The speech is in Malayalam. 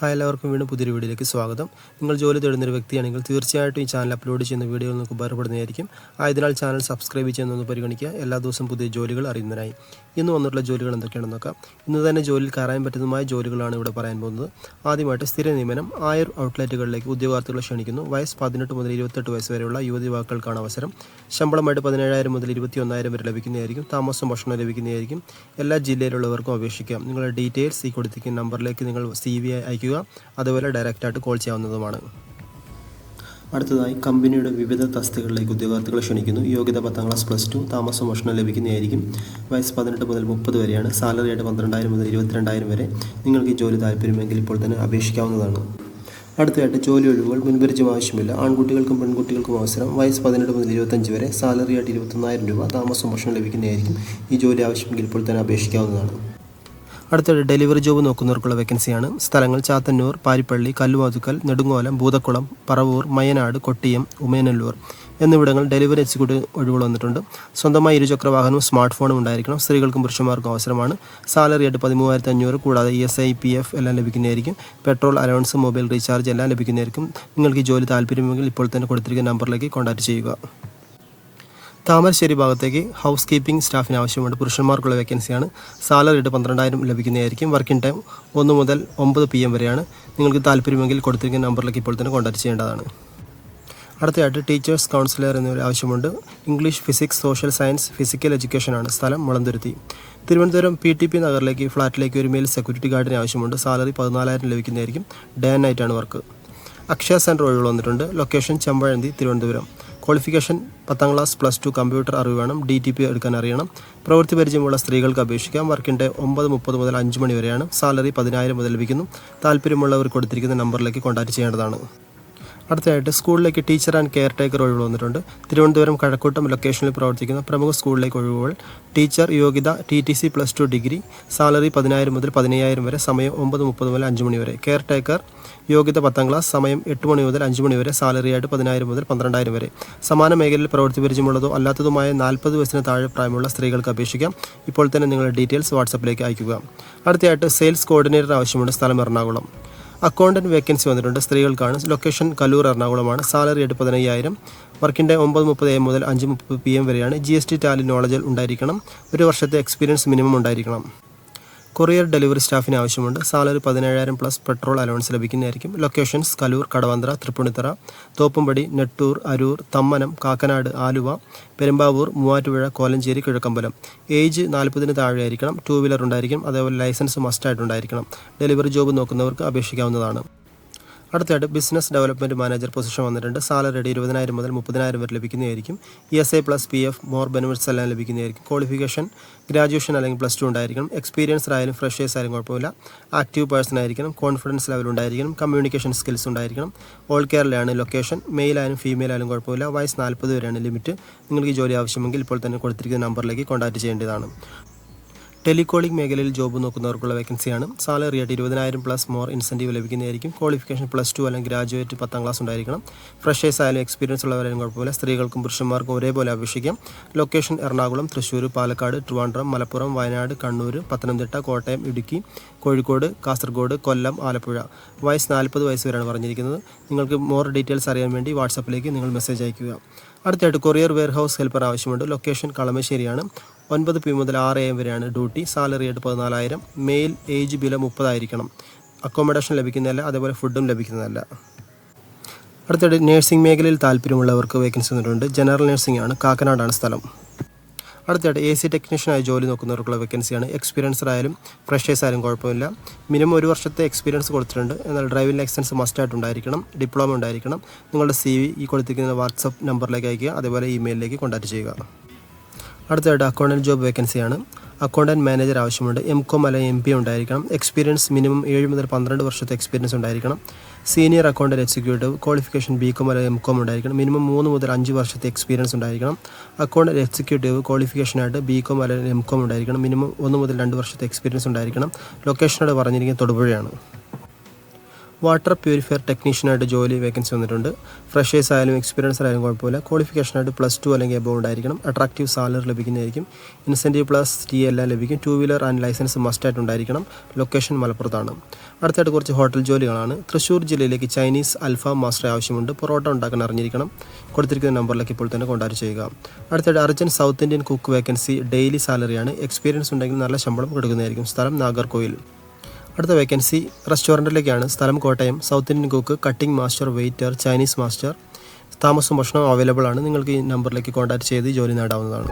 ഹായ്, എല്ലാവർക്കും വീണ്ടും പുതിയൊരു വീഡിയോയിലേക്ക് സ്വാഗതം. നിങ്ങൾ ജോലി തേടുന്നൊരു വ്യക്തിയാണെങ്കിൽ തീർച്ചയായിട്ടും ഈ ചാനൽ അപ്ലോഡ് ചെയ്യുന്ന വീഡിയോകൾ നിങ്ങൾക്ക് ഉപകാരപ്പെടുന്നതായിരിക്കും. ആയതിനാൽ ചാനൽ സബ്സ്ക്രൈബ് ചെയ്യുന്നതെന്ന് പരിഗണിക്കുക, എല്ലാ ദിവസവും പുതിയ ജോലികൾ അറിയുന്നതിനായി. ഇന്ന് വന്നിട്ടുള്ള ജോലികൾ എന്തൊക്കെയാണെന്ന് നോക്കാം. ഇന്ന് തന്നെ ജോലിയിൽ കയറാൻ പറ്റുന്നതുമായ ജോലികളാണ് ഇവിടെ പറയാൻ പോകുന്നത്. ആദ്യമായിട്ട് സ്ഥിര നിയമനം 1000 ഔട്ട്ലെറ്റുകളിലേക്ക് ഉദ്യോഗാർത്ഥികളെ ക്ഷണിക്കുന്നു. വയസ്സ് 18 മുതൽ 28 വയസ്സ് വരെയുള്ള യുവതി യുവാക്കൾക്കാണ് അവസരം. ശമ്പളമായിട്ട് 17,000 മുതൽ 21,000 വരെ ലഭിക്കുന്നതായിരിക്കും. താമസം ഭക്ഷണം ലഭിക്കുന്നതായിരിക്കും. എല്ലാ ജില്ലയിലുള്ളവർക്കും അപേക്ഷിക്കാം. നിങ്ങളുടെ ഡീറ്റെയിൽസ് ഈ കൊടുത്തിരിക്കുന്ന നമ്പറിലേക്ക് നിങ്ങൾ CV അയക്കുക, അതുപോലെ ഡയറക്റ്റായിട്ട് കോൾ ചെയ്യാവുന്നതുമാണ്. അടുത്തതായി കമ്പനിയുടെ വിവിധ തസ്തികകളിലേക്ക് ഉദ്യോഗാർത്ഥികളെ ക്ഷണിക്കുന്നു. യോഗ്യത 10ാം ക്ലാസ് +2, താമസം ഭക്ഷണം ലഭിക്കുന്നതായിരിക്കും. വയസ്സ് 18 മുതൽ 30 വരെയാണ്. സാലറി ആയിട്ട് 12,000 മുതൽ 22,000 വരെ. നിങ്ങൾക്ക് ഈ ജോലി താല്പര്യമെങ്കിൽ ഇപ്പോൾ തന്നെ അപേക്ഷിക്കാവുന്നതാണ്. അടുത്തതായിട്ട് ജോലി ഒഴിവുകൾ. മുൻപരിചയം ആവശ്യമില്ല. ആൺകുട്ടികൾക്കും പെൺകുട്ടികൾക്കും അവസരം. വയസ്സ് 18 മുതൽ 25 വരെ. സാലറി ആയിട്ട് 21,000 രൂപ. താമസം ഭക്ഷണം ലഭിക്കുന്നതായിരിക്കും. ഈ ജോലി ആവശ്യമെങ്കിൽ ഇപ്പോൾ തന്നെ അപേക്ഷിക്കാവുന്നതാണ്. അടുത്തത് ഡെലിവറി ജോബ് നോക്കുന്നവർക്കുള്ള വേക്കൻസിയാണ്. സ്ഥലങ്ങൾ ചാത്തന്നൂർ, പാരിപ്പള്ളി, കല്ലുവാതുക്കൽ, നെടുങ്ങോലം, ഭൂതക്കുളം, പറവൂർ, മയനാട്, കൊട്ടിയം, ഉമയനല്ലൂർ എന്നിവിടങ്ങൾ ഡെലിവറി എക്സിക്യൂട്ടീവ് ഒഴിവുകൾ വന്നിട്ടുണ്ട്. സ്വന്തമായി ഇരുചക്ര വാഹനവും സ്മാർട്ട് ഫോണും ഉണ്ടായിരിക്കണം. സ്ത്രീകൾക്കും പുരുഷന്മാർക്കും അവസരമാണ്. സാലറി ആയിട്ട് 13,500, കൂടാതെ ESI, PF എല്ലാം ലഭിക്കുന്നതായിരിക്കും. പെട്രോൾ അലവൻസ്, മൊബൈൽ റീചാർജ് എല്ലാം ലഭിക്കുന്നതായിരിക്കും. നിങ്ങൾക്ക് ഈ ജോലി താല്പര്യമെങ്കിൽ ഇപ്പോൾ തന്നെ കൊടുത്തിരിക്കുന്ന നമ്പറിലേക്ക് കോൺടാക്ട് ചെയ്യുക. താമരശ്ശേരി ഭാഗത്തേക്ക് ഹൗസ് കീപ്പിംഗ് സ്റ്റാഫിന് ആവശ്യമുണ്ട്. പുരുഷന്മാർക്കുള്ള വേക്കൻസിയാണ്. സാലറി ആയിട്ട് 12,000 ലഭിക്കുന്നതായിരിക്കും. വർക്കിംഗ് ടൈം 1 മുതൽ 9 PM വരെയാണ്. നിങ്ങൾക്ക് താല്പര്യമെങ്കിൽ കൊടുത്തിരിക്കുന്ന നമ്പറിലേക്ക് ഇപ്പോൾ തന്നെ കോൺടാക്ട് ചെയ്യേണ്ടതാണ്. അടുത്തതായിട്ട് ടീച്ചേഴ്സ് കൗൺസിലർ എന്നിവർ ആവശ്യമുണ്ട്. English, physics, social science, physical എഡ്യൂക്കേഷനാണ്. സ്ഥലം മുളന്തുരുത്തി. തിരുവനന്തപുരം PTP നഗറിലേക്ക് ഫ്ലാറ്റിലേക്ക് ഒരു മെയിൽ സെക്യൂരിറ്റി ഗാർഡിന് ആവശ്യമുണ്ട്. സാലറി 14,000 ലഭിക്കുന്നതായിരിക്കും. ഡേ ആൻഡ് നൈറ്റാണ് വർക്ക്. അക്ഷയ സെൻറ്റർ ഒഴിവുകൾ വന്നിട്ടുണ്ട്. ലൊക്കേഷൻ ചെമ്പഴന്തി, തിരുവനന്തപുരം. ക്വാളിഫിക്കേഷൻ 10ാം ക്ലാസ് +2, കമ്പ്യൂട്ടർ അറിവ് വേണം. DTP എടുക്കാൻ അറിയണം. പ്രവൃത്തി പരിചയമുള്ള സ്ത്രീകൾക്ക് അപേക്ഷിക്കാം. വർക്കിൻ്റെ 9:30 മുതൽ 5 മണി വരെയാണ്. സാലറി 10,000 മുതൽ ലഭിക്കുന്നു. താല്പര്യമുള്ളവർ കൊടുത്തിരിക്കുന്ന നമ്പറിലേക്ക് കോൺടാക്ട് ചെയ്യേണ്ടതാണ്. അടുത്തതായിട്ട് സ്കൂളിലേക്ക് ടീച്ചർ ആൻഡ് കെയർ ടേക്കർ ഒഴിവുകൾ വന്നിട്ടുണ്ട്. തിരുവനന്തപുരം കഴക്കൂട്ടം ലൊക്കേഷനിൽ പ്രവർത്തിക്കുന്ന പ്രമുഖ സ്കൂളിലേക്ക് ഒഴിവുകൾ. ടീച്ചർ യോഗ്യത TTC +2 ഡിഗ്രി. സാലറി 10,000 മുതൽ 15,000 വരെ. സമയം 9:30 മുതൽ 5 മണി വരെ. കെയർ ടേക്കർ യോഗ്യത 10ാം ക്ലാസ്. സമയം 8 മണി മുതൽ 5 മണി വരെ. സാലറി ആയിട്ട് 10,000 മുതൽ 12,000 വരെ. സമാന മേഖലയിൽ പ്രവൃത്തി പരിചയമുള്ളതോ അല്ലാത്തതുമായ 40 വയസ്സിന് താഴെ പ്രായമുള്ള സ്ത്രീകൾക്ക് അപേക്ഷിക്കാം. ഇപ്പോൾ തന്നെ നിങ്ങളുടെ ഡീറ്റെയിൽസ് വാട്സപ്പിലേക്ക് അയയ്ക്കുക. അടുത്തതായിട്ട് സെയിൽസ് കോർഡിനേറ്റർ ആവശ്യമുണ്ട്. സ്ഥലം എറണാകുളം. അക്കൗണ്ടൻറ്റ് വേക്കൻസി വന്നിട്ടുണ്ട്. സ്ത്രീകൾക്കാണ്. ലൊക്കേഷൻ കല്ലൂർ, എറണാകുളമാണ്. സാലറി ആയിട്ട് 15,000. വർക്കിൻ്റെ 9:30 AM മുതൽ 5:30 PM വരെയാണ്. GST ടാലി നോളജ് ഉണ്ടായിരിക്കണം. 1 വർഷത്തെ എക്സ്പീരിയൻസ് മിനിമം ഉണ്ടായിരിക്കണം. കൊറിയർ ഡെലിവറി സ്റ്റാഫിന് ആവശ്യമുണ്ട്. സാലറി 17,000 പ്ലസ് പെട്രോൾ അലവൻസ് ലഭിക്കുന്നതായിരിക്കും. ലൊക്കേഷൻസ് കലൂർ, കടവന്ത്ര, തൃപ്പൂണിത്തറ, തോപ്പുംപടി, നെട്ടൂർ, അരൂർ, തമ്മനം, കാക്കനാട്, ആലുവ, പെരുമ്പാവൂർ, മൂവാറ്റുപുഴ, കോലഞ്ചേരി, കിഴക്കമ്പലം. ഏജ് 40-ന് താഴെ ആയിരിക്കണം. 2 വീലർ ഉണ്ടായിരിക്കും. അതേപോലെ ലൈസൻസ് മസ്റ്റായിട്ടുണ്ടായിരിക്കണം. ഡെലിവറി ജോബ് നോക്കുന്നവർക്ക് അപേക്ഷിക്കാവുന്നതാണ്. അടുത്തായിട്ട് ബിസിനസ് ഡെവലപ്മെൻറ്റ് മാനേജർ പൊസിഷൻ വന്നിട്ടുണ്ട്. സാലറി 20,000 മുതൽ 30,000 വരെ ലഭിക്കുന്നതായിരിക്കും. ESI + PF മോർ ബെനിഫിറ്റ്സ് എല്ലാം ലഭിക്കുന്നതായിരിക്കും. ക്വാളിഫിക്കേഷൻ ഗ്രാജുവേഷൻ അല്ലെങ്കിൽ +2 ഉണ്ടായിരിക്കണം. എക്സ്പീരിയൻസ് ആയാലും ഫ്രഷേഴ്സ് ആയാലും കുഴപ്പമില്ല. ആക്റ്റീവ് പേഴ്സൺ ആയിരിക്കണം. കോൺഫിഡൻസ് ലെവൽ ഉണ്ടായിരിക്കണം. കമ്മ്യൂണിക്കേഷൻ സ്കിൽസ് ഉണ്ടായിരിക്കണം. ഓൾ കേരളയാണ് ലൊക്കേഷൻ. മെയിൽ ആയാലും ഫീമെയിൽ ആയാലും കുഴപ്പമില്ല. വയസ്സ് 40 വരെയാണ് ലിമിറ്റ്. നിങ്ങൾക്ക് ഈ ജോലി ആവശ്യമെങ്കിൽ ഇപ്പോൾ തന്നെ കൊടുത്തിരിക്കുന്ന നമ്പറിലേക്ക് കോൺടാക്ട് ചെയ്യേണ്ടതാണ്. ടെലികോളിംഗ് മേഖലയിൽ ജോബ് നോക്കുന്നവർക്കുള്ള വേക്കൻസിയാണ്. സാലറി ആയിട്ട് 20,000 പ്ലസ് മോർ ഇൻസെൻറ്റീവ് ലഭിക്കുന്നതായിരിക്കും. ക്വാളിഫിക്കേഷൻ +2 അല്ലെങ്കിൽ ഗ്രാജുവേറ്റ് 10ാം ക്ലാസ് ഉണ്ടായിരിക്കണം. ഫ്രഷേഴ്സ് ആയാലും എക്സ്പീരിയൻസ് ഉള്ളവരായാലും കുഴപ്പമില്ല. സ്ത്രീകൾക്കും പുരുഷന്മാർക്കും ഒരേപോലെ അപേക്ഷിക്കാം. ലൊക്കേഷൻ എറണാകുളം, തൃശ്ശൂർ, പാലക്കാട്, ട്രിവാൻഡ്രം, മലപ്പുറം, വയനാട്, കണ്ണൂർ, പത്തനംതിട്ട, കോട്ടയം, ഇടുക്കി, കോഴിക്കോട്, കാസർഗോഡ്, കൊല്ലം, ആലപ്പുഴ. വയസ്സ് 40 വയസ്സ് വരെയാണ് പറഞ്ഞിരിക്കുന്നത്. നിങ്ങൾക്ക് മോർ ഡീറ്റെയിൽസ് അറിയാൻ വേണ്ടി വാട്സപ്പിലേക്ക് നിങ്ങൾ മെസ്സേജ് അയയ്ക്കുക. അടുത്തായിട്ട് കൊറിയർ വെയർഹൗസ് ഹെൽപ്പർ ആവശ്യമുണ്ട്. ലൊക്കേഷൻ കളമശ്ശേരിയാണ്. 9 PM മുതൽ 6 AM വരെയാണ് ഡ്യൂട്ടി. സാലറി ആയിട്ട് 14,000. മെയിൽ, ഏജ് ബിലോ 30 ആയിരിക്കണം. അക്കോമഡേഷൻ ലഭിക്കുന്നതല്ല, അതേപോലെ ഫുഡും ലഭിക്കുന്നതല്ല. അടുത്തായിട്ട് നേഴ്സിംഗ് മേഖലയിൽ താല്പര്യമുള്ളവർക്ക് വേക്കൻസി വന്നിട്ടുണ്ട്. ജനറൽ നേഴ്സിംഗ് ആണ്. കാക്കനാടാണ് സ്ഥലം. അടുത്തായിട്ട് AC ടെക്നീഷ്യനായി ജോലി നോക്കുന്നവർക്കുള്ള വേക്കൻസിയാണ്. എക്സ്പീരിയൻസ്ഡ് ആയാലും ഫ്രഷേഴ്സ് ആയാലും കുഴപ്പമില്ല. മിനിമം 1 വർഷത്തെ എക്സ്പീരിയൻസ് കൊടുത്തിട്ടുണ്ട്. എന്നാൽ ഡ്രൈവിംഗ് ലൈസൻസ് മസ്റ്റായിട്ട് ഉണ്ടായിരിക്കണം. ഡിപ്ലോമ ഉണ്ടായിരിക്കണം. നിങ്ങളുടെ CV ഈ കൊടുത്തിരിക്കുന്ന വാട്സപ്പ് നമ്പറിലേക്ക് അയയ്ക്കുക. അതേപോലെ ഇമെയിലിലേക്ക് കോൺടാക്ട് ചെയ്യുക. അടുത്തതായിട്ട് അക്കൗണ്ടൻറ്റ് ജോബ് വേക്കൻസിയാണ്. അക്കൗണ്ടൻറ്റ് മാനേജർ ആവശ്യമുണ്ട്. MCOM അല്ലെങ്കിൽ MBA ഉണ്ടായിരിക്കണം. എക്സ്പീരിയൻസ് മിനിമം 7 മുതൽ 12 വർഷത്തെ എക്സ്പീരിയൻസ് ഉണ്ടായിരിക്കണം. Senior accountant executive. Qualification BCom അല്ലെങ്കിൽ MCOM ഉണ്ടായിരിക്കണം. മിനിമം 3 മുതൽ 5 വർഷത്തെ എക്സ്പീരിയൻസ് ഉണ്ടായിരിക്കണം. അക്കൗണ്ടൻറ്റ് എക്സിക്യൂട്ടീവ് ക്വാളിഫിക്കേഷനായിട്ട് BCom അല്ലെങ്കിൽ MCOM ഉണ്ടായിരിക്കണം. മിനിമം 1 മുതൽ 2 വർഷത്തെ എക്സ്പീരിയൻസ് ഉണ്ടായിരിക്കണം. ലൊക്കേഷനോട് പറഞ്ഞിരിക്കുന്നത് തൊടുപുഴയാണ്. വാട്ടർ പ്യൂരിഫയർ ടെക്നീഷ്യനായിട്ട് ജോലി വേക്കൻസി വന്നിട്ടുണ്ട്. ഫ്രഷേഴ്സ് ആയാലും എക്സ്പീരിയൻസ് ആയാലും കുഴപ്പമില്ല. ക്വാളിഫിക്കേഷനായിട്ട് +2 അല്ലെങ്കിൽ എബോവ് ഉണ്ടായിരിക്കണം. അട്രാക്റ്റീവ് സാലറി ലഭിക്കുന്നതായിരിക്കും. ഇൻസെൻറ്റീവ് പ്ലസ് ടി എല്ലാം ലഭിക്കും. 2 വീലർ ആൻഡ് ലൈസൻസ് മസ്റ്റായിട്ട് ഉണ്ടായിരിക്കണം. ലൊക്കേഷൻ മലപ്പുറത്താണ്. അടുത്തായിട്ട് കുറച്ച് ഹോട്ടൽ ജോലികളാണ്. തൃശ്ശൂർ ജില്ലയിലേക്ക് ചൈനീസ് അൽഫാം മാസ്റ്റർ ആവശ്യമുണ്ട്. പൊറോട്ട ഉണ്ടാക്കാൻ അറിഞ്ഞിരിക്കണം. കൊടുത്തിരിക്കുന്ന നമ്പറിലേക്ക് ഇപ്പോൾ തന്നെ കോൺടാക്ട് ചെയ്യുക. അടുത്തായിട്ട് urgent south Indian cook vacancy, daily സാലറിയാണ്. എക്സ്പീരിയൻസ് ഉണ്ടെങ്കിൽ നല്ല ശമ്പളം കൊടുക്കുന്നതായിരിക്കും. സ്ഥലം നാഗർകോയിൽ. അടുത്ത വേക്കൻസി റെസ്റ്റോറൻറ്റിലേക്കാണ്. സ്ഥലം Kottayam. South Indian cook, cutting master, waiter, Chinese master. താമസവും ഭക്ഷണവും അവൈലബിൾ ആണ്. നിങ്ങൾക്ക് ഈ നമ്പറിലേക്ക് കോൺടാക്ട് ചെയ്ത് ജോലി നേടാവുന്നതാണ്.